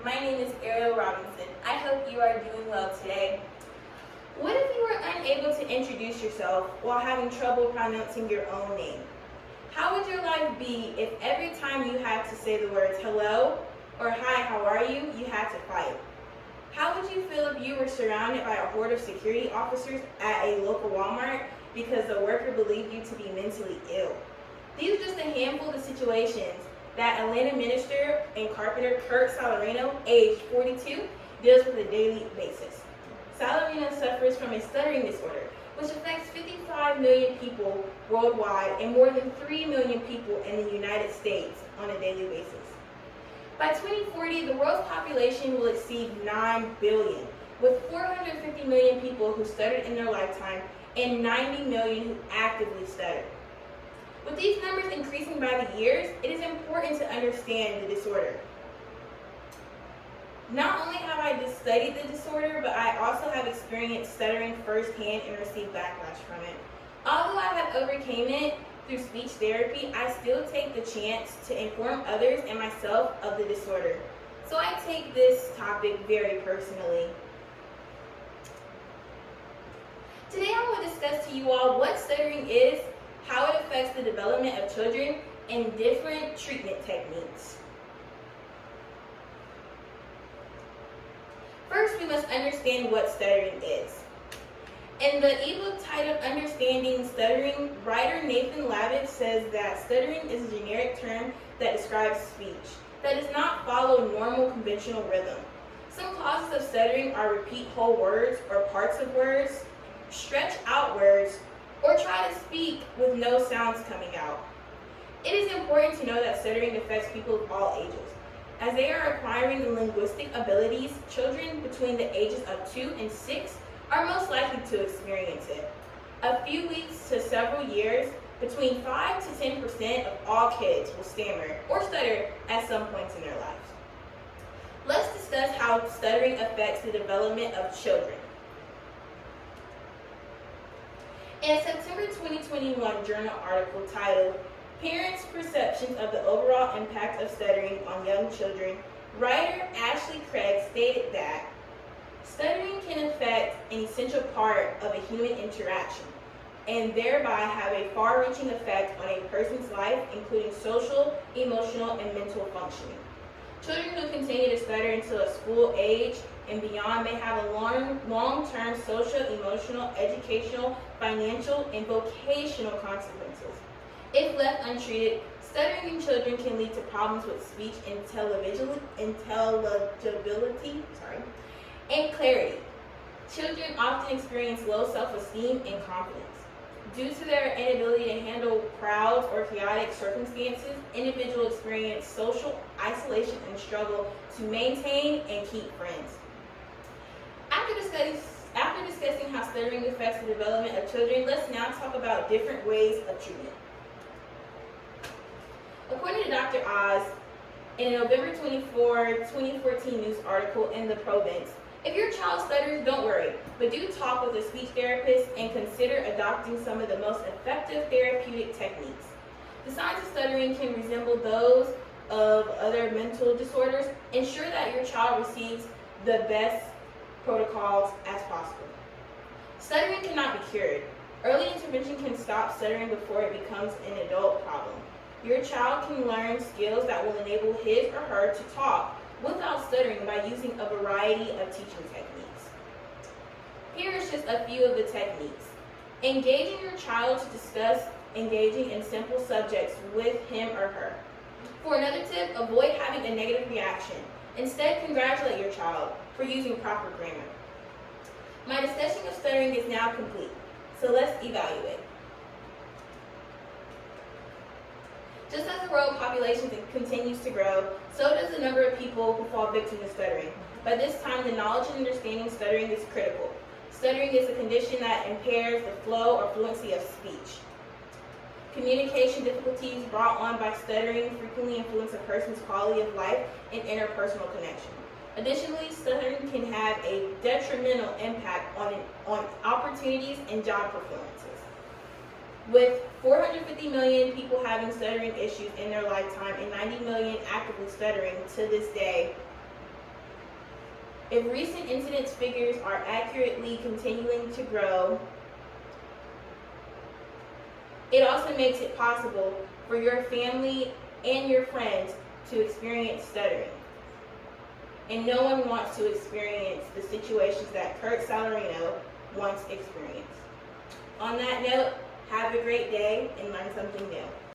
My name is Ariel Robinson. I hope you are doing well today. What if you were unable to introduce yourself while having trouble pronouncing your own name? How would your life be if every time you had to say the words hello or hi, how are you had to fight? How would you feel if you were surrounded by a horde of security officers at a local Walmart because the worker believed you to be mentally ill? These are just a handful of the situations that Atlanta minister and carpenter Kurt Salarino, age 42, deals with on a daily basis. Salarino suffers from a stuttering disorder, which affects 55 million people worldwide and more than 3 million people in the United States on a daily basis. By 2040, the world's population will exceed 9 billion, with 450 million people who stuttered in their lifetime and 90 million who actively stutter. With these numbers increasing by the years, it is important to understand the disorder. Not only have I studied the disorder, but I also have experienced stuttering firsthand and received backlash from it. Although I have overcame it through speech therapy, I still take the chance to inform others and myself of the disorder. So I take this topic very personally. Today I will discuss to you all what stuttering is, how it affects the development of children, and different treatment techniques. First, we must understand what stuttering is. In the ebook titled Understanding Stuttering, writer Nathan Labib says that stuttering is a generic term that describes speech that does not follow normal conventional rhythm. Some causes of stuttering are repeat whole words or parts of words, stretch out words, or try to speak with no sounds coming out. It is important to know that stuttering affects people of all ages. As they are acquiring linguistic abilities, children between the ages of 2 and 6 are most likely to experience it. A few weeks to several years, between 5 to 10% of all kids will stammer or stutter at some points in their lives. Let's discuss how stuttering affects the development of children. In a September 2021 journal article titled Parents' Perceptions of the Overall Impact of Stuttering on Young Children, writer Ashley Craig stated that stuttering can affect an essential part of a human interaction and thereby have a far-reaching effect on a person's life, including social, emotional, and mental functioning. Children who continue to stutter until a school age and beyond may have a long-term social, emotional, educational, financial, and vocational consequences. If left untreated, stuttering in children can lead to problems with speech intelligibility, and clarity. Children often experience low self-esteem and confidence. Due to their inability to handle crowds or chaotic circumstances, individuals experience social isolation and struggle to maintain and keep friends. After discussing how stuttering affects the development of children, let's now talk about different ways of treatment. According to Dr. Oz, in a November 24, 2014 news article in The Province, if your child stutters, don't worry, but do talk with a speech therapist and consider adopting some of the most effective therapeutic techniques. The signs of stuttering can resemble those of other mental disorders. Ensure that your child receives the best protocols as possible. Stuttering cannot be cured. Early intervention can stop stuttering before it becomes an adult problem. Your child can learn skills that will enable his or her to talk without stuttering by using a variety of teaching techniques. Here is just a few of the techniques. Engaging your child to discuss engaging in simple subjects with him or her. For another tip, avoid having a negative reaction. Instead, congratulate your child for using proper grammar. My discussion of stuttering is now complete, so let's evaluate. Just as the world population continues to grow, so does the number of people who fall victim to stuttering. By this time, the knowledge and understanding of stuttering is critical. Stuttering is a condition that impairs the flow or fluency of speech. Communication difficulties brought on by stuttering frequently influence a person's quality of life and interpersonal connection. Additionally, stuttering can have a detrimental impact on opportunities and job performances. With 450 million people having stuttering issues in their lifetime and 90 million actively stuttering to this day, If recent incidence figures are accurately continuing to grow, it also makes it possible for your family and your friends to experience stuttering. And no one wants to experience the situations that Kurt Salarino once experienced. On that note, have a great day and learn something new.